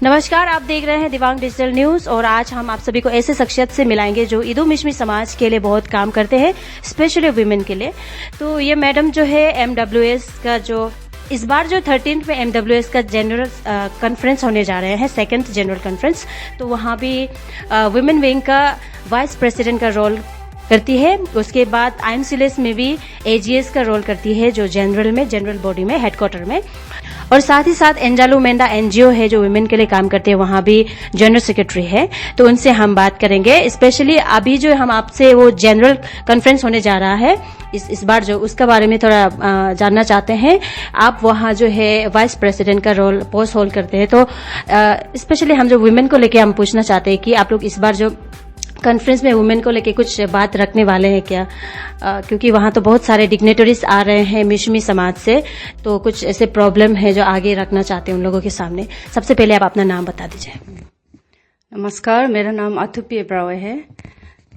नमस्कार, आप देख रहे हैं दिव्यांग डिजिटल न्यूज और आज हम आप सभी को ऐसे शख्सियत से मिलाएंगे जो ईदो मिशमी समाज के लिए बहुत काम करते हैं, स्पेशली वुमेन के लिए। तो ये मैडम जो है एमडब्ल्यूएस का जो इस बार जो 13th में एमडब्ल्यूएस का जनरल कॉन्फ्रेंस होने जा रहे हैं, सेकंड जनरल कॉन्फ्रेंस, तो वहाँ भी वुमेन विंग का वाइस प्रेसिडेंट का रोल करती है। उसके बाद आईएमसीएलएस में भी एजीएस का रोल करती है, जो जनरल बॉडी में हेडक्वार्टर में। और साथ ही साथ एंजालू मेंडा एनजीओ है जो वुमेन के लिए काम करते हैं, वहां भी जनरल सेक्रेटरी है। तो उनसे हम बात करेंगे, स्पेशली अभी जो हम आपसे वो जनरल कॉन्फ्रेंस होने जा रहा है इस बार जो उसके बारे में थोड़ा जानना चाहते हैं। आप वहां जो है वाइस प्रेसिडेंट का रोल पोस्ट होल्ड करते हैं, तो स्पेशली हम जो वुमेन को लेके हम पूछना चाहते हैं कि आप लोग इस बार जो कॉन्फ्रेंस में वुमेन को लेके कुछ बात रखने वाले हैं क्या? क्योंकि वहां तो बहुत सारे डिग्नेटरीज आ रहे हैं मिशमी समाज से, तो कुछ ऐसे प्रॉब्लम है जो आगे रखना चाहते हैं उन लोगों के सामने। सबसे पहले आप अपना नाम बता दीजिए। नमस्कार, मेरा नाम अथुपी एब्रावे है।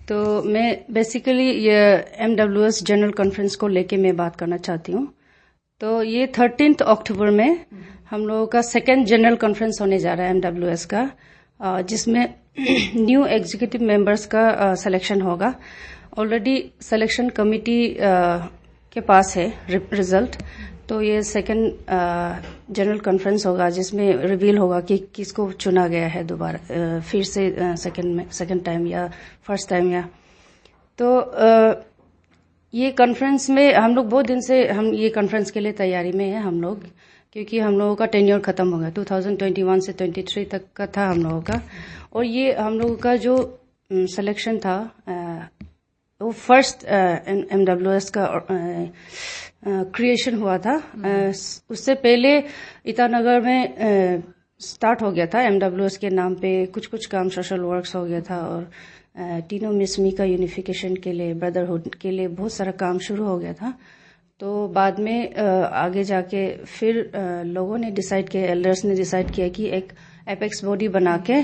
तो मैं बेसिकली ये एमडब्ल्यूएस जनरल कॉन्फ्रेंस को लेके मैं बात करना चाहती हूँ। तो ये 13 अक्टूबर में हम लोगों का सेकेंड जनरल कॉन्फ्रेंस होने जा रहा है एमडब्ल्यूएस का, जिसमें न्यू एग्जीक्यूटिव मेंबर्स का सिलेक्शन होगा। ऑलरेडी सिलेक्शन कमेटी के पास है रिजल्ट। तो ये सेकंड जनरल कॉन्फ्रेंस होगा जिसमें रिवील होगा कि किसको चुना गया है दोबारा फिर से सेकंड टाइम या फर्स्ट टाइम या। तो ये कॉन्फ्रेंस में हम लोग बहुत दिन से हम ये कॉन्फ्रेंस के लिए तैयारी में है हम लोग, क्योंकि हम लोगों का टेन्योर खत्म हो गया 2021 से 23 तक का था हम लोगों का। और ये हम लोगों का जो सिलेक्शन था वो फर्स्ट एमडब्ल्यूएस का क्रिएशन हुआ था। उससे पहले ईटानगर में स्टार्ट हो गया था एमडब्ल्यूएस के नाम पे कुछ काम सोशल वर्क्स हो गया था, और तीनों मिसमी का यूनिफिकेशन के लिए, ब्रदरहुड के लिए बहुत सारा काम शुरू हो गया था। तो बाद में आगे जाके फिर लोगों ने डिसाइड किया, एल्डर्स ने डिसाइड किया कि एक एपेक्स बॉडी बना के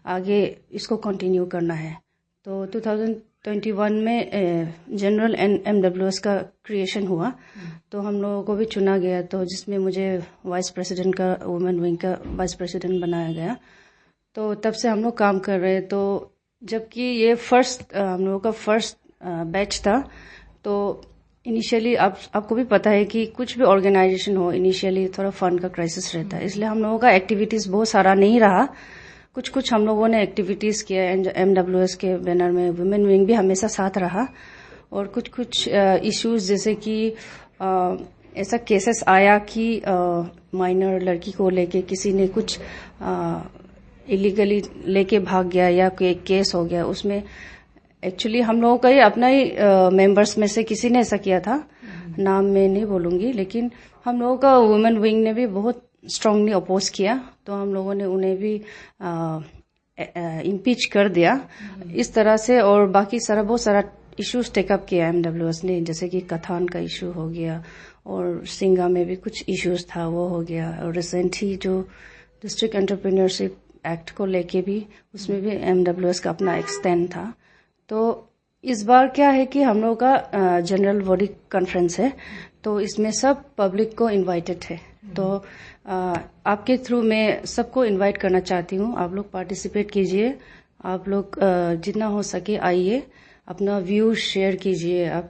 आगे इसको कंटिन्यू करना है। तो 2021 में जनरल एमडब्ल्यूएस का क्रिएशन हुआ, तो हम लोगों को भी चुना गया, तो जिसमें मुझे वाइस प्रेसिडेंट का, वुमेन विंग का वाइस प्रेसिडेंट बनाया गया। तो तब से हम लोग काम कर रहे हैं। तो जबकि ये हम लोगों का फर्स्ट बैच था, तो इनिशियली आपको भी पता है कि कुछ भी ऑर्गेनाइजेशन हो, इनिशियली थोड़ा फंड का क्राइसिस रहता है, इसलिए हम लोगों का एक्टिविटीज बहुत सारा नहीं रहा। कुछ हम लोगों ने एक्टिविटीज किया एमडब्ल्यूएस के बैनर में। वुमेन विंग भी हमेशा साथ रहा। और कुछ इश्यूज जैसे कि ऐसा केसेस आया कि माइनर लड़की को लेके किसी ने कुछ इलीगली लेके भाग गया या कोई केस हो गया, उसमें एक्चुअली हम लोगों का ही अपना ही मेंबर्स में से किसी ने ऐसा किया था, नाम मैं नहीं बोलूंगी, लेकिन हम लोगों का वुमेन विंग ने भी बहुत स्ट्रांगली अपोज किया, तो हम लोगों ने उन्हें भी इम्पीच कर दिया इस तरह से। और बाकी बहुत सारा इश्यूज टेकअप किया एमडब्ल्यूएस ने, जैसे कि कथान का इशू हो गया, और सिंगा में भी कुछ इश्यूज था वो हो गया, और रिसेंट ही जो डिस्ट्रिक्ट एंटरप्रेन्योरशिप एक्ट को लेके भी उसमें भी एमडब्ल्यूएस का अपना एक स्टैंड था। तो इस बार क्या है कि हम लोगों का जनरल बॉडी कॉन्फ्रेंस है, तो इसमें सब पब्लिक को इनवाइटेड है। तो आपके थ्रू मैं सबको इनवाइट करना चाहती हूँ, आप लोग पार्टिसिपेट कीजिए, आप लोग जितना हो सके आइए, अपना व्यू शेयर कीजिए, आप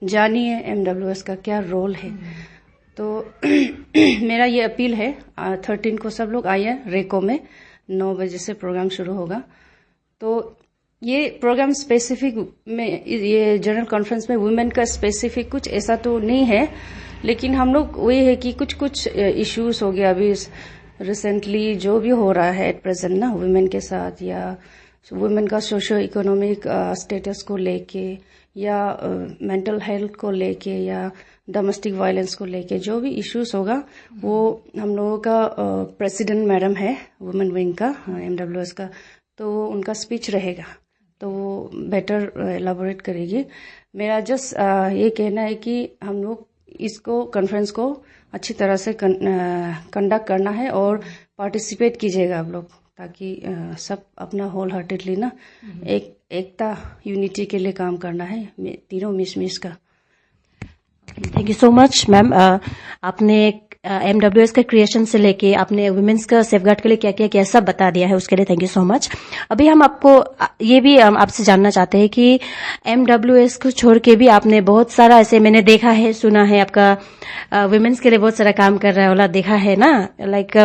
जानिए एमडब्ल्यूएस का क्या रोल है। तो मेरा ये अपील है 13 को सब लोग आइए, रेको में 9 बजे से प्रोग्राम शुरू होगा। तो ये प्रोग्राम स्पेसिफिक में, ये जनरल कॉन्फ्रेंस में वुमेन का स्पेसिफिक कुछ ऐसा तो नहीं है, लेकिन हम लोग वही है कि कुछ इश्यूज हो गया अभी रिसेंटली जो भी हो रहा है एट प्रेजेंट ना वुमेन के साथ, या वुमेन का सोशो इकोनॉमिक स्टेटस को लेके, या मेंटल हेल्थ को लेके, या डोमेस्टिक वायलेंस को लेके, जो भी इश्यूज होगा वो हम लोगों का प्रेसिडेंट मैडम है वुमेन विंग का एमडब्ल्यूएस का, तो उनका स्पीच रहेगा, तो वो बेटर एलाबोरेट करेगी। मेरा जस्ट ये कहना है कि हम लोग इसको कॉन्फ्रेंस को अच्छी तरह से कंडक्ट करना है, और पार्टिसिपेट कीजिएगा आप लोग, ताकि सब अपना होल हार्टेडली ना एकता यूनिटी के लिए काम करना है तीनों मिस का। Thank you so much ma'am. आपने MWS के क्रिएशन से लेके आपने वुमेन्स का सेफगार्ड के लिए क्या क्या किया सब बता दिया है, उसके लिए थैंक यू सो मच। अभी हम आपको ये भी आपसे जानना चाहते हैं कि MWS को छोड़ के भी आपने बहुत सारा ऐसे मैंने देखा है, सुना है आपका वुमेन्स के लिए बहुत सारा काम कर रहा है वाला देखा है ना, लाइक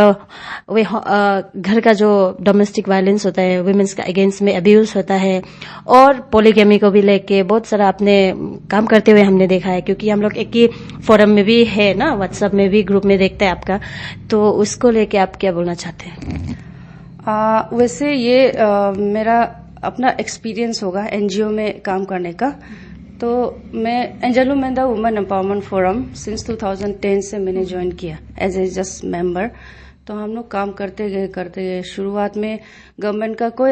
वे घर का जो डोमेस्टिक वायलेंस होता है वुमेन्स का अगेंस्ट में अब्यूज होता है, और पॉलीगैमी को भी लेके बहुत सारा आपने काम करते हुए हमने देखा है, क्योंकि हम लोग एक ही फोरम में भी है ना, व्हाट्सएप में भी ग्रुप में देखते हैं आपका, तो उसको लेके आप क्या बोलना चाहते हैं? वैसे ये मेरा अपना एक्सपीरियंस होगा एनजीओ में काम करने का। तो मैं एंजेलो मेंदा वुमेन एम्पावरमेंट फोरम सिंस 2010 से मैंने ज्वाइन किया एज ए जस्ट मेंबर। तो हम लोग काम करते गए। शुरुआत में गवर्नमेंट का कोई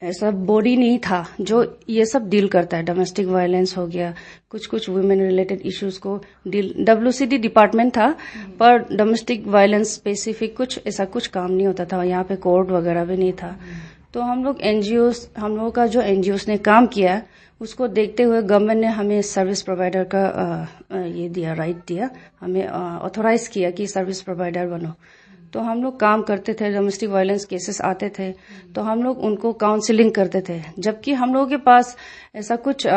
ऐसा बॉडी नहीं था जो ये सब डील करता है। डोमेस्टिक वायलेंस हो गया, कुछ वुमेन रिलेटेड इश्यूज को डील, WCD डिपार्टमेंट था, पर डोमेस्टिक वायलेंस स्पेसिफिक ऐसा कुछ काम नहीं होता था। यहाँ पे कोर्ट वगैरह भी नहीं था। तो हम लोगों का जो एनजीओस ने काम किया उसको देखते हुए गवर्नमेंट ने हमें सर्विस प्रोवाइडर का राइट दिया, हमें ऑथोराइज किया कि सर्विस प्रोवाइडर बनो। तो हम लोग काम करते थे, डोमेस्टिक वायलेंस केसेस आते थे तो हम लोग उनको काउंसलिंग करते थे, जबकि हम लोगों के पास ऐसा कुछ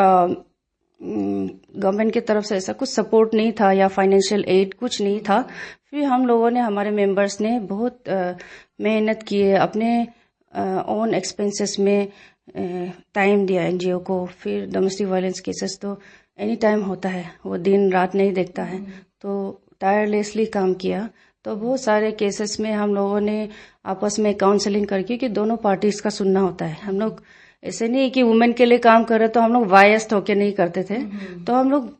गवर्नमेंट की तरफ से ऐसा कुछ सपोर्ट नहीं था या फाइनेंशियल एड कुछ नहीं था। फिर हम लोगों ने, हमारे मेंबर्स ने बहुत मेहनत किए, अपने ओन एक्सपेंसेस में टाइम दिया एनजीओ को। फिर डोमेस्टिक वायलेंस केसेस तो एनी टाइम होता है, वो दिन रात नहीं देखता है, तो टायरलेसली काम किया। तो बहुत सारे केसेस में हम लोगों ने आपस में काउंसलिंग करके कि दोनों पार्टीज का सुनना होता है। हम लोग ऐसे नहीं कि वुमेन के लिए काम कर रहे तो हम लोग वायस्ड होके नहीं करते थे। तो हम लोग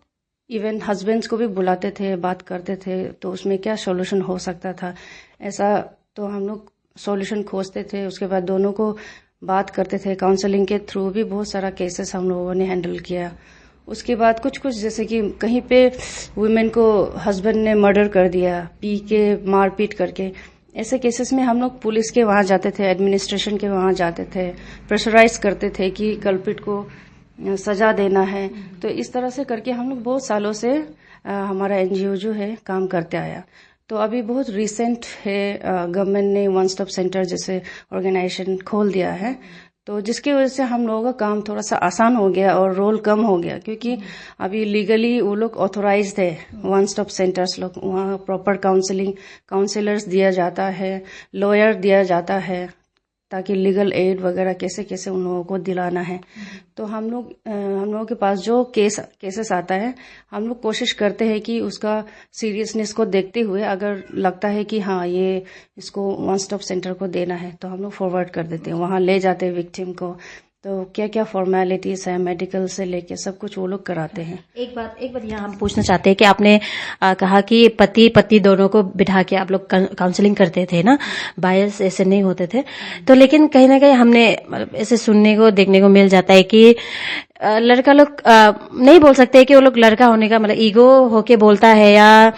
इवन हस्बैंड्स को भी बुलाते थे, बात करते थे, तो उसमें क्या सॉल्यूशन हो सकता था ऐसा, तो हम लोग सॉल्यूशन खोजते थे। उसके बाद दोनों को बात करते थे, काउंसलिंग के थ्रू भी बहुत सारा केसेस हम लोगों ने हैंडल किया। उसके बाद कुछ जैसे कि कहीं पे वुमेन को हस्बैंड ने मर्डर कर दिया, पी के मारपीट करके, ऐसे केसेस में हम लोग पुलिस के वहां जाते थे, एडमिनिस्ट्रेशन के वहां जाते थे, प्रेशराइज करते थे कि कल्प्रिट को सजा देना है। तो इस तरह से करके हम लोग बहुत सालों से हमारा एनजीओ जो है काम करते आया। तो अभी बहुत रिसेंट है, गवर्नमेंट ने वन स्टॉप सेंटर जैसे ऑर्गेनाइजेशन खोल दिया है, तो जिसकी वजह से हम लोगों का काम थोड़ा सा आसान हो गया और रोल कम हो गया, क्योंकि अभी लीगली वो लोग ऑथोराइज्ड है, वन स्टॉप सेंटर्स लोग, वहाँ प्रॉपर काउंसलर्स दिया जाता है, लॉयर दिया जाता है, ताकि लीगल एड वगैरह कैसे उन लोगों को दिलाना है। तो हम लोगों के पास जो केसेस आता है, हम लोग कोशिश करते हैं कि उसका सीरियसनेस को देखते हुए अगर लगता है कि हाँ ये इसको वन स्टॉप सेंटर को देना है तो हम लोग फॉरवर्ड कर देते हैं, वहाँ ले जाते हैं विक्टिम को। तो क्या क्या फॉर्मेलिटीज है, मेडिकल से लेके सब कुछ वो लोग कराते हैं। एक बात यहाँ हम पूछना चाहते हैं कि आपने कहा कि पति दोनों को बिठा के आप लोग काउंसलिंग करते थे ना, बायस ऐसे नहीं होते थे, तो लेकिन कहीं ना कहीं हमने ऐसे सुनने को देखने को मिल जाता है कि लड़का लोग नहीं बोल सकते कि वो लोग लड़का होने का मतलब ईगो होके बोलता है या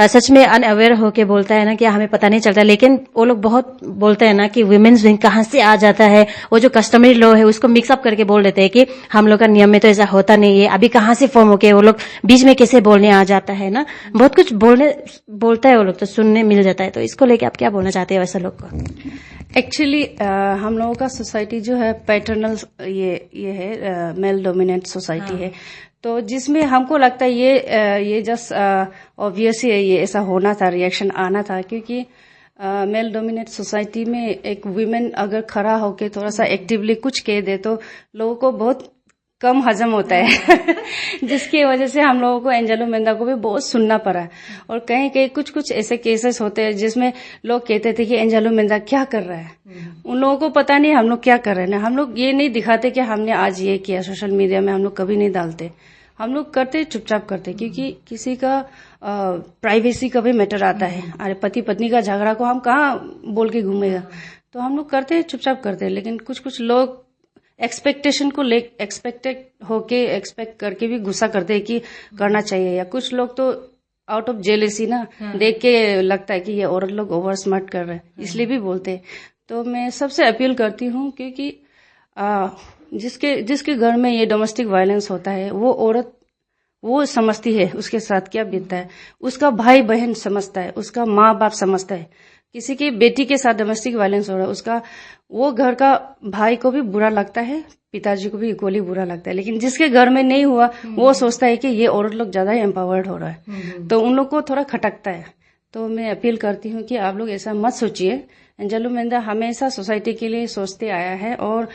सच में अनअवेयर होके बोलता है ना, कि हमें पता नहीं चलता, लेकिन वो लोग बहुत बोलते हैं ना कि वुमेन्स विंग कहाँ से आ जाता है, वो जो कस्टमरी लॉ है उसको मिक्सअप करके बोल देते हैं कि हम लोग का नियम में तो ऐसा होता नहीं है, अभी कहाँ से फॉर्म होके वो लोग बीच में कैसे बोलने आ जाता है ना, बहुत कुछ बोलता है वो लोग, तो सुनने मिल जाता है। तो इसको लेके आप क्या बोलना चाहते हैं वैसे लोग को? एक्चुअली हम लोगों का सोसाइटी जो है पैटर्नल ये है, मेल डोमिनेंट सोसाइटी है, तो जिसमें हमको लगता है ये जस्ट ऑब्वियस ही है, ये ऐसा होना था, रिएक्शन आना था, क्योंकि मेल डोमिनेट सोसाइटी में एक वुमेन अगर खड़ा होके थोड़ा सा एक्टिवली कुछ कह दे तो लोगों को बहुत कम हजम होता है जिसकी वजह से हम लोगों को एंजेलो मेंदा को भी बहुत सुनना पड़ा। और कहीं कुछ ऐसे केसेस होते हैं जिसमें लोग कहते थे कि एंजेलो मेंदा क्या कर रहा है, उन लोगों को पता नहीं हम लोग क्या कर रहे हैं। हम लोग ये नहीं दिखाते कि हमने आज ये किया, सोशल मीडिया में हम लोग कभी नहीं डालते, हम लोग करते चुपचाप करते, क्योंकि किसी का प्राइवेसी का भी मैटर आता है। अरे पति पत्नी का झगड़ा को हम कहाँ बोल के घूमेगा, तो हम लोग करते चुपचाप करते। लेकिन कुछ लोग एक्सपेक्टेशन को एक्सपेक्ट करके भी गुस्सा करते हैं कि करना चाहिए, या कुछ लोग तो आउट ऑफ जेलेसी ना देख के लगता है कि ये औरत लोग ओवर स्मार्ट कर रहे हैं, इसलिए भी बोलते हैं। तो मैं सबसे अपील करती हूँ, क्योंकि जिसके घर में ये डोमेस्टिक वायलेंस होता है वो औरत वो समझती है उसके साथ क्या बीतता है, उसका भाई बहन समझता है, उसका माँ बाप समझता है। किसी की बेटी के साथ डोमेस्टिक वायलेंस हो रहा है, उसका वो घर का भाई को भी बुरा लगता है, पिताजी को भी इक्वली बुरा लगता है। लेकिन जिसके घर में नहीं हुआ वो सोचता है कि ये औरत लोग ज्यादा एम्पावर्ड हो रहा है, तो उन लोग को थोड़ा खटकता है। तो मैं अपील करती हूँ कि आप लोग ऐसा मत सोचिए। एंजेलो मेंदा हमेशा सोसाइटी के लिए सोचते आया है, और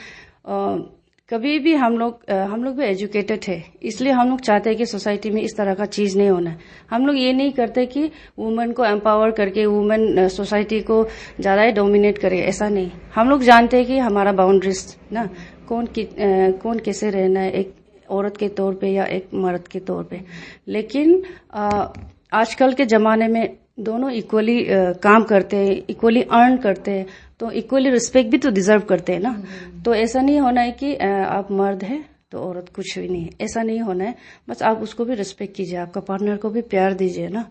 कभी भी हम लोग भी एजुकेटेड है, इसलिए हम लोग चाहते हैं कि सोसाइटी में इस तरह का चीज नहीं होना है। हम लोग ये नहीं करते कि वुमेन को एम्पावर करके वुमेन सोसाइटी को ज्यादा ही डोमिनेट करे, ऐसा नहीं। हम लोग जानते हैं कि हमारा बाउंड्रीज ना कौन कैसे रहना है, एक औरत के तौर पे या एक मर्द के तौर पे। लेकिन आजकल के जमाने में दोनों इक्वली काम करते हैं, इक्वली अर्न करते हैं, तो इक्वली रिस्पेक्ट भी तो डिजर्व करते हैं ना। तो ऐसा नहीं होना है कि आप मर्द है तो औरत कुछ भी नहीं है, ऐसा नहीं होना है। बस आप उसको भी रिस्पेक्ट कीजिए, आपका पार्टनर को भी प्यार दीजिए ना।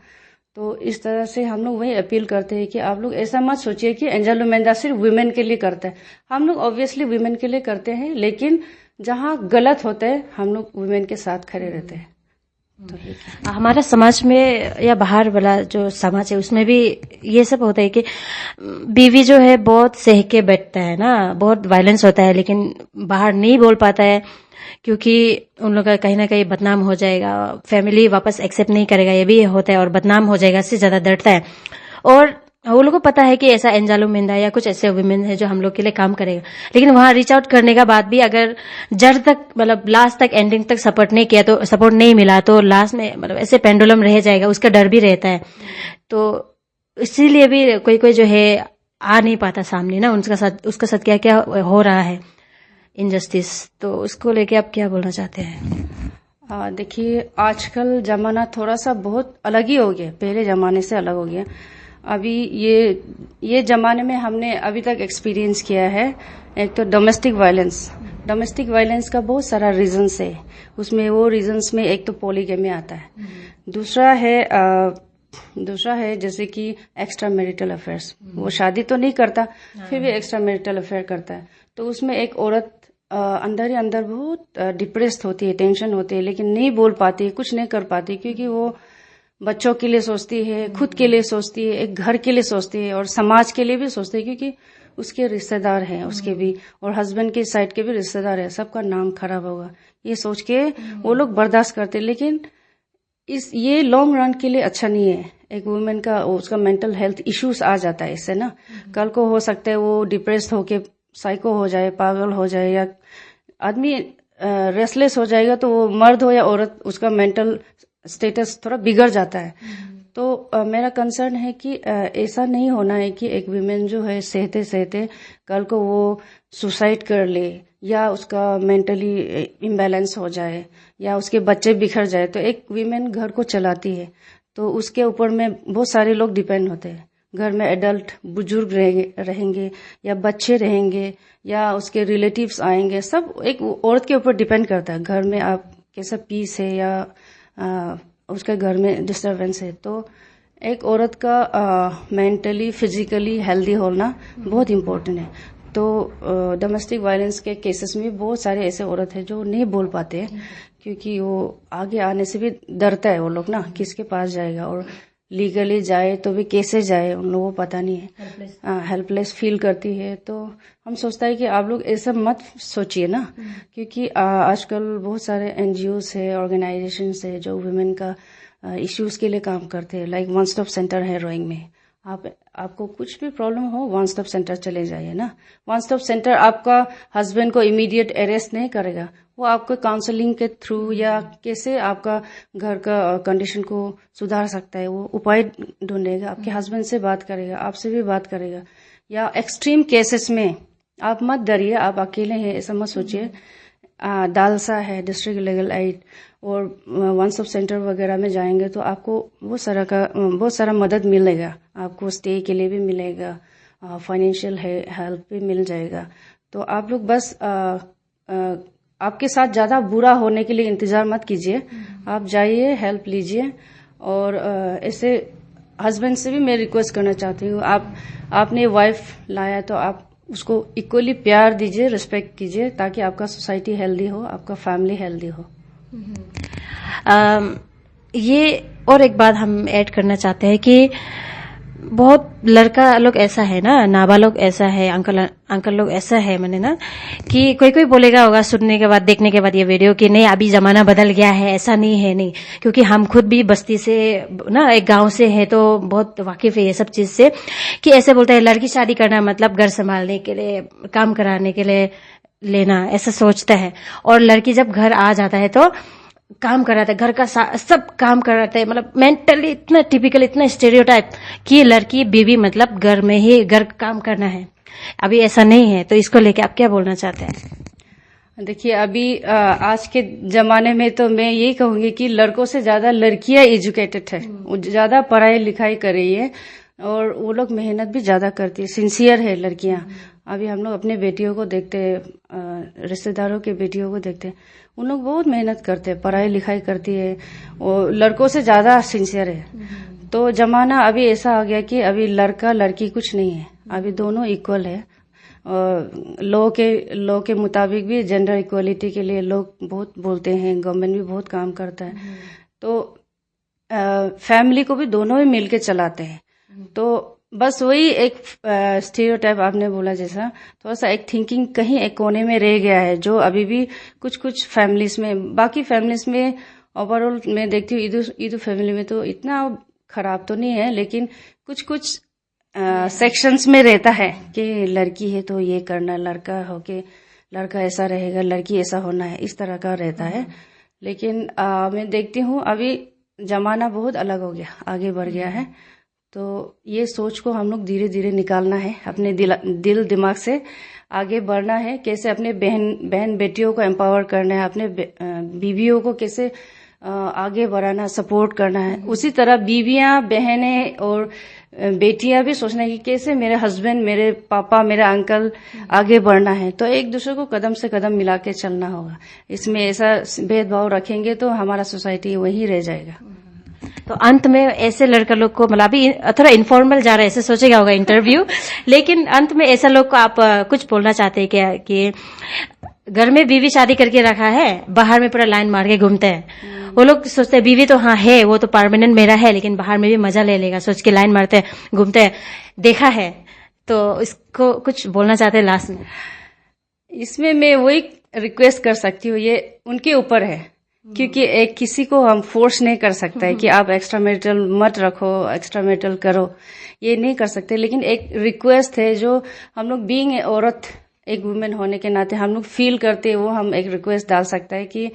तो इस तरह से हम लोग वही अपील करते हैं कि आप लोग ऐसा मत सोचिए कि एंजेलो मेंदा सिर्फ वुमेन के लिए करता है। हम लोग ऑब्वियसली वुमेन के लिए करते हैं, लेकिन जहाँ गलत होता है हम लोग वुमेन के साथ खड़े रहते हैं। तो हमारा समाज में या बाहर वाला जो समाज है उसमें भी ये सब होता है कि बीवी जो है बहुत सह के बैठता है ना, बहुत वायलेंस होता है, लेकिन बाहर नहीं बोल पाता है क्योंकि उन लोग का कहीं ना कहीं बदनाम हो जाएगा, फैमिली वापस एक्सेप्ट नहीं करेगा, ये भी होता है, और बदनाम हो जाएगा, इससे ज्यादा डरता है। और वो लोगों को पता है कि ऐसा एंजेलो मेंदा या कुछ ऐसे वुमेन है जो हम लोग के लिए काम करेगा, लेकिन वहां रीच आउट करने का बाद भी अगर जड़ तक मतलब लास्ट तक एंडिंग तक सपोर्ट नहीं किया, तो सपोर्ट नहीं मिला, तो लास्ट में मतलब ऐसे पेंडुलम रह जाएगा, उसका डर भी रहता है। तो इसीलिए भी कोई कोई जो है आ नहीं पाता सामने ना, उसका साथ क्या क्या हो रहा है इनजस्टिस। तो उसको लेके आप क्या बोलना चाहते हैं? देखिए, आजकल जमाना थोड़ा सा बहुत अलग ही हो गया, पहले जमाने से अलग हो गया। अभी ये जमाने में हमने अभी तक एक्सपीरियंस किया है, एक तो डोमेस्टिक वायलेंस का बहुत सारा रीजंस है। उसमें वो रीजंस में एक तो पॉलीगैमी आता है, दूसरा है जैसे कि एक्स्ट्रा मैरिटल अफेयर्स। वो शादी तो नहीं करता, फिर भी एक्स्ट्रा मैरिटल अफेयर करता है। तो उसमें एक औरत अंदर ही अंदर बहुत डिप्रेस्ड होती है, टेंशन होती है, लेकिन नहीं बोल पाती, कुछ नहीं कर पाती, क्योंकि वो बच्चों के लिए सोचती है, खुद के लिए सोचती है, एक घर के लिए सोचती है, और समाज के लिए भी सोचती है, क्योंकि उसके रिश्तेदार हैं, उसके भी, और हस्बैंड के साइड के भी रिश्तेदार है, सबका नाम खराब होगा, ये सोच के वो लोग बर्दाश्त करते। लेकिन ये लॉन्ग रन के लिए अच्छा नहीं है। एक वुमेन का उसका मेंटल हेल्थ इश्यूज आ जाता है इससे ना। कल को हो सकता है वो डिप्रेस्ड होके साइको हो जाए, पागल हो जाए, या आदमी रेस्टलेस हो जाएगा, तो वो मर्द हो या औरत, उसका मेंटल स्टेटस थोड़ा बिगड़ जाता है। तो मेरा कंसर्न है कि ऐसा नहीं होना है कि एक वीमेन जो है सहते सहते कल को वो सुसाइड कर ले, या उसका मेंटली इम्बैलेंस हो जाए, या उसके बच्चे बिखर जाए। तो एक वीमेन घर को चलाती है, तो उसके ऊपर में बहुत सारे लोग डिपेंड होते हैं। घर में एडल्ट बुजुर्ग रहेंगे, या बच्चे रहेंगे, या उसके रिलेटिव्स आएंगे, सब एक औरत के ऊपर डिपेंड करता है। घर में आप कैसा पीस है, या उसके घर में डिस्टर्बेंस है। तो एक औरत का मेंटली फिजिकली हेल्दी होना बहुत इम्पोर्टेंट है। तो डोमेस्टिक वायलेंस के केसेस में बहुत सारे ऐसे औरत है जो नहीं बोल पाते हैं, क्योंकि वो आगे आने से भी डरता है वो लोग ना, किसके पास जाएगा, और लीगली जाए तो भी कैसे जाए, उन लोगों को पता नहीं है, हेल्पलेस फील करती है। तो हम सोचता है कि आप लोग ऐसा मत सोचिए ना, क्योंकि आजकल बहुत सारे एनजीओस है, ऑर्गेनाइजेशंस है जो वुमेन का इश्यूज के लिए काम करते हैं। लाइक वन स्टॉप सेंटर है रोइंग में, आपको कुछ भी प्रॉब्लम हो वन स्टॉप सेंटर चले जाइए ना। वन स्टॉप सेंटर आपका हस्बैंड को इमीडिएट अरेस्ट नहीं करेगा, वो आपको काउंसलिंग के थ्रू या कैसे आपका घर का कंडीशन को सुधार सकता है वो उपाय ढूंढेगा, आपके हस्बैंड से बात करेगा, आपसे भी बात करेगा। या एक्सट्रीम केसेस में आप मत डरिए, आप अकेले हैं ऐसा मत सोचिए। दालसा है डिस्ट्रिक्ट लीगल एड और वन स्टॉप सेंटर वगैरह में जाएंगे तो आपको बहुत सारा मदद मिलेगा, आपको स्टे के लिए भी मिलेगा, फाइनेंशियल हेल्प भी मिल जाएगा। तो आप लोग बस आपके साथ ज्यादा बुरा होने के लिए इंतजार मत कीजिए, आप जाइए, हेल्प लीजिए। और ऐसे हस्बैंड से भी मैं रिक्वेस्ट करना चाहती हूँ, आपने वाइफ लाया तो आप उसको इक्वली प्यार दीजिए, रिस्पेक्ट कीजिए, ताकि आपका सोसाइटी हेल्दी हो, आपका फैमिली हेल्दी हो। ये और एक बात हम ऐड करना चाहते हैं कि बहुत लड़का लोग ऐसा है ना, नाबालग ऐसा है, अंकल लोग ऐसा है, मैंने ना कि कोई बोलेगा होगा सुनने के बाद, देखने के बाद ये वीडियो कि नहीं अभी जमाना बदल गया है, ऐसा नहीं है। नहीं, क्योंकि हम खुद भी बस्ती से ना, एक गांव से है, तो बहुत वाकिफ है ये सब चीज से कि ऐसे बोलते हैं लड़की शादी करना मतलब घर संभालने के लिए, काम कराने के लिए लेना, ऐसा सोचता है। और लड़की जब घर आ जाता है तो काम कराता है, घर का सब काम कराता है, मतलब मेंटली इतना टिपिकल, इतना स्टेरियोटाइप कि लड़की बीवी मतलब घर में ही घर काम करना है। अभी ऐसा नहीं है, तो इसको लेके आप क्या बोलना चाहते हैं? देखिए, अभी आज के जमाने में तो मैं यही कहूंगी कि लड़कों से ज्यादा लड़कियां एजुकेटेड है, ज्यादा पढ़ाई लिखाई कर रही है और वो लोग मेहनत भी ज्यादा करती है, सिंसियर है लड़कियां। अभी हम लोग अपने बेटियों को देखते हैं, रिश्तेदारों के बेटियों को देखते हैं, उन लोग बहुत मेहनत करते हैं, पढ़ाई लिखाई करती है, वो लड़कों से ज्यादा सिंसियर है। तो जमाना अभी ऐसा आ गया कि अभी लड़का लड़की कुछ नहीं है, अभी दोनों इक्वल है। लॉ के मुताबिक भी जेंडर इक्वलिटी के लिए लोग बहुत बोलते हैं, गवर्नमेंट भी बहुत काम करता है। तो फैमिली को भी दोनों ही मिलके चलाते हैं। तो बस वही एक स्टीरियोटाइप आपने बोला जैसा, थोड़ा सा एक थिंकिंग कहीं एक कोने में रह गया है, जो अभी भी कुछ फैमिलीज में, बाकी फैमिलीज में ओवरऑल मैं देखती हूँ, ईदू फैमिली में तो इतना खराब तो नहीं है, लेकिन कुछ सेक्शंस में रहता है कि लड़की है तो ये करना, लड़का होके लड़का ऐसा रहेगा, लड़की ऐसा होना है, इस तरह का रहता है। लेकिन मैं देखती हूँ अभी जमाना बहुत अलग हो गया, आगे बढ़ गया है। तो ये सोच को हम लोग धीरे धीरे निकालना है, अपने दिल दिमाग से आगे बढ़ना है, कैसे अपने बहन बेटियों को एम्पावर करना है, अपने बीवियों को कैसे आगे बढ़ाना, सपोर्ट करना है। उसी तरह बीवियां, बहनें और बेटियां भी सोचना है कि कैसे मेरे हस्बैंड, मेरे पापा, मेरा अंकल आगे बढ़ना है। तो एक दूसरे को कदम से कदम मिला के चलना होगा। इसमें ऐसा भेदभाव रखेंगे तो हमारा सोसाइटी वहीं रह जाएगा। तो अंत में ऐसे लड़का लोग को, मतलब अभी थोड़ा इनफॉर्मल जा रहा है, ऐसे सोचेगा होगा इंटरव्यू, लेकिन अंत में ऐसा लोग को आप कुछ बोलना चाहते हैं क्या कि घर में बीवी शादी करके रखा है, बाहर में पूरा लाइन मार के घूमते हैं। वो लोग सोचते हैं बीवी तो हाँ है, वो तो परमानेंट मेरा है, लेकिन बाहर में भी मजा ले लेगा, सोच के लाइन मारते हैं, घूमते हैं, देखा है। तो इसको कुछ बोलना चाहते हैं लास्ट में? इसमें मैं वही रिक्वेस्ट कर सकती हूँ, ये उनके ऊपर है, क्योंकि एक किसी को हम फोर्स नहीं कर सकता है कि आप एक्स्ट्रा मैरिटल मत रखो, एक्स्ट्रा मैरिटल करो, ये नहीं कर सकते। लेकिन एक रिक्वेस्ट है जो हम लोग बीइंग औरत, एक वुमेन होने के नाते हम लोग फील करते हैं, वो हम एक रिक्वेस्ट डाल सकता है कि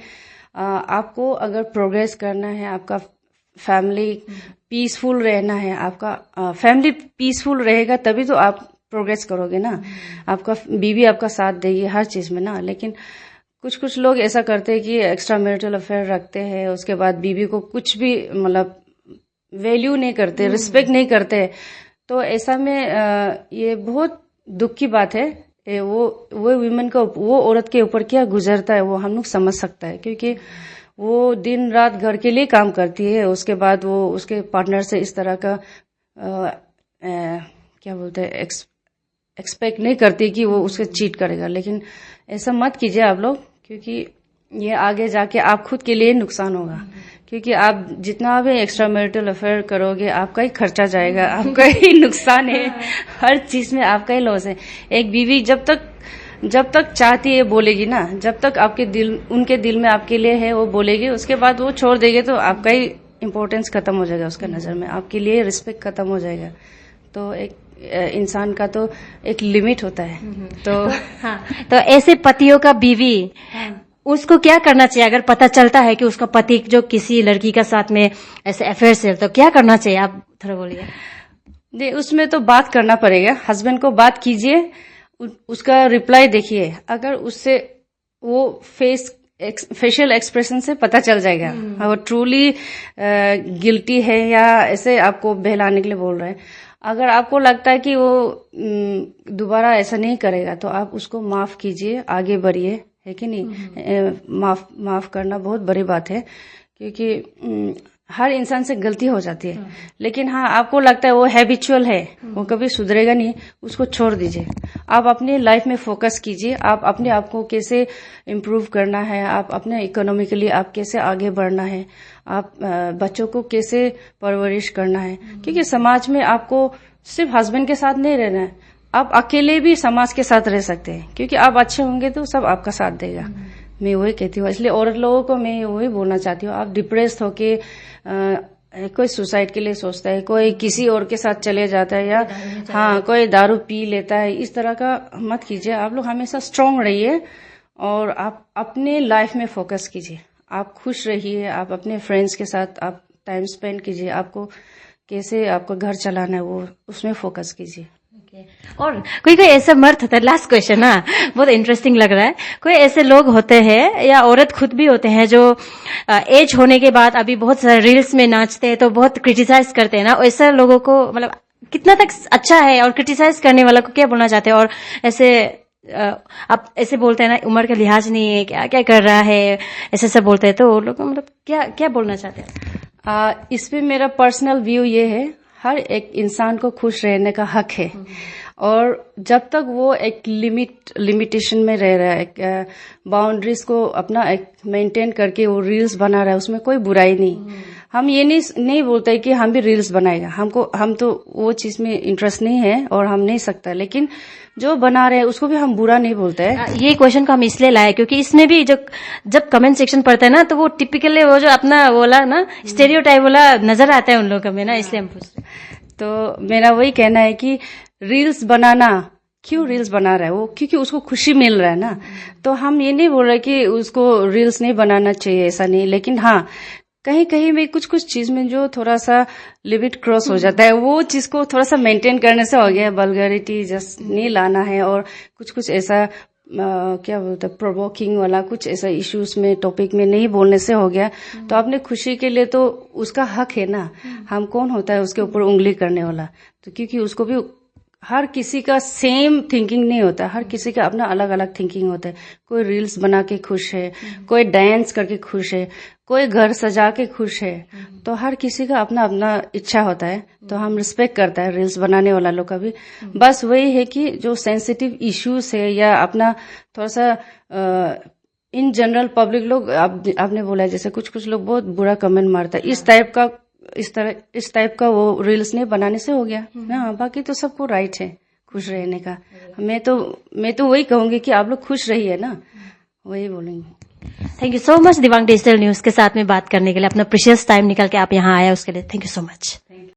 आपको अगर प्रोग्रेस करना है, आपका फैमिली पीसफुल रहना है, आपका फैमिली पीसफुल रहेगा तभी तो आप प्रोग्रेस करोगे ना। आपका बीवी आपका साथ देगी हर चीज में ना। लेकिन कुछ लोग ऐसा करते हैं कि एक्स्ट्रा मैरिटल अफेयर रखते हैं, उसके बाद बीवी को कुछ भी मतलब वैल्यू नहीं करते, रिस्पेक्ट नहीं करते। तो ऐसा में ये बहुत दुख की बात है। वो वुमेन का, वो औरत के ऊपर क्या गुजरता है वो हम लोग समझ सकता है, क्योंकि वो दिन रात घर के लिए काम करती है, उसके बाद वो उसके पार्टनर से इस तरह का क्या बोलते हैं, एक्सपेक्ट नहीं करती कि वो उससे चीट करेगा। लेकिन ऐसा मत कीजिए आप लोग, क्योंकि ये आगे जाके आप खुद के लिए नुकसान होगा। क्योंकि आप जितना भी एक्स्ट्रा मैरिटल अफेयर करोगे, आपका ही खर्चा जाएगा, आपका ही नुकसान है, हर चीज में आपका ही लॉस है। एक बीवी जब तक चाहती है बोलेगी ना, जब तक उनके दिल में आपके लिए है वो बोलेगी, उसके बाद वो छोड़ देगी तो आपका ही इम्पोर्टेंस खत्म हो जाएगा उसका नजर में, आपके लिए रिस्पेक्ट खत्म हो जाएगा। तो एक इंसान का तो एक लिमिट होता है। तो ऐसे पतियों का बीवी उसको क्या करना चाहिए अगर पता चलता है कि उसका पति जो किसी लड़की का साथ में ऐसे अफेयर से, तो क्या करना चाहिए, आप थोड़ा बोलिए। उसमें तो बात करना पड़ेगा, हस्बैंड को बात कीजिए, उसका रिप्लाई देखिए। अगर उससे वो फेशियल एक्सप्रेशन से पता चल जाएगा वो ट्रूली गिल्टी है या ऐसे आपको बहलाने के लिए बोल रहे हैं। अगर आपको लगता है कि वो दोबारा ऐसा नहीं करेगा तो आप उसको माफ कीजिए, आगे बढ़िए, है कि नहीं। माफ करना बहुत बड़ी बात है, क्योंकि हर इंसान से गलती हो जाती है, लेकिन हाँ आपको लगता है वो हैबिचुअल है, वो कभी सुधरेगा नहीं, उसको छोड़ दीजिए। आप अपनी लाइफ में फोकस कीजिए, आप अपने आप को कैसे इम्प्रूव करना है, आप अपने इकोनॉमिकली आप कैसे आगे बढ़ना है, आप बच्चों को कैसे परवरिश करना है, क्योंकि समाज में आपको सिर्फ हस्बैंड के साथ नहीं रहना है, आप अकेले भी समाज के साथ रह सकते हैं, क्योंकि आप अच्छे होंगे तो सब आपका साथ देगा। मैं वही कहती हूँ, इसलिए औरत लोगों को मैं वही बोलना चाहती हूँ, आप डिप्रेस्ड होके कोई सुसाइड के लिए सोचता है, कोई किसी और के साथ चले जाता है, या हाँ कोई दारू पी लेता है, इस तरह का मत कीजिए। आप लोग हमेशा स्ट्रांग रहिए और आप अपने लाइफ में फोकस कीजिए, आप खुश रहिए, आप अपने फ्रेंड्स के साथ आप टाइम स्पेंड कीजिए, आपको कैसे आपको घर चलाना है वो उसमें फोकस कीजिए। और कोई ऐसा मर्द होता है, लास्ट क्वेश्चन ना, बहुत इंटरेस्टिंग लग रहा है, कोई ऐसे लोग होते हैं या औरत खुद भी होते हैं जो एज होने के बाद अभी बहुत सारे रील्स में नाचते हैं तो बहुत क्रिटिसाइज करते हैं ना, ऐसे लोगों को मतलब कितना तक अच्छा है, और क्रिटिसाइज करने वाला को क्या बोलना चाहते हैं? और ऐसे आप ऐसे बोलते हैं ना उम्र का लिहाज नहीं है, क्या क्या कर रहा है, ऐसे सब बोलते हैं, तो वो लोग मतलब क्या क्या बोलना चाहते हैं? इस पे मेरा पर्सनल व्यू ये है, हर एक इंसान को खुश रहने का हक है, और जब तक वो एक लिमिटेशन में रह रहा है, एक बाउंड्रीज को अपना एक मेंटेन करके वो रील्स बना रहा है, उसमें कोई बुराई नहीं। हम ये नहीं बोलते कि हम भी रील्स बनाएगा, हम तो वो चीज में इंटरेस्ट नहीं है और हम नहीं सकता, लेकिन जो बना रहे हैं उसको भी हम बुरा नहीं बोलते हैं। ये क्वेश्चन को हम इसलिए लाए क्योंकि इसमें भी जब कमेंट सेक्शन पढ़ते हैं ना, तो वो टिपिकली वो जो अपना बोला ना स्टेरियोटाइप वाला नजर आता है उन लोगों में ना, इसलिए हम पूछते हैं। तो मेरा वही कहना है कि रील्स बनाना, क्यों रील्स बना रहा है वो, क्योंकि उसको खुशी मिल रहा है ना, तो हम ये नहीं बोल रहे कि उसको रील्स नहीं बनाना चाहिए, ऐसा नहीं, लेकिन हाँ कहीं कहीं में कुछ चीज में जो थोड़ा सा लिमिट क्रॉस हो जाता है, वो चीज को थोड़ा सा मेंटेन करने से हो गया, वल्गैरिटी जस्ट नहीं लाना है, और कुछ ऐसा क्या बोलते हैं प्रोवोकिंग वाला कुछ ऐसा इश्यूज में टॉपिक में नहीं बोलने से हो गया। तो अपने खुशी के लिए तो उसका हक है ना, हम कौन होता है उसके ऊपर उंगली करने वाला, तो क्योंकि उसको भी हर किसी का सेम थिंकिंग नहीं होता, हर किसी का अपना अलग अलग थिंकिंग होता है। कोई रील्स बना के खुश है, कोई डांस करके खुश है, कोई घर सजा के खुश है, तो हर किसी का अपना अपना इच्छा होता है, तो हम रिस्पेक्ट करता है रील्स बनाने वाला लोग का भी। बस वही है कि जो सेंसिटिव इश्यूज है या अपना थोड़ा सा इन जनरल पब्लिक लोग, आपने बोला जैसे कुछ लोग बहुत बुरा कमेंट मारता है, इस टाइप का वो रील्स नहीं बनाने से हो गया ना, बाकी तो सबको राइट है खुश रहने का। मैं तो वही कहूंगी कि आप लोग खुश रहिए ना, वही बोलेंगे। थैंक यू सो मच दिव्यांग डिजिटल न्यूज के साथ में बात करने के लिए, अपना प्रीशियस टाइम निकाल के आप यहाँ आए उसके लिए थैंक यू सो मच।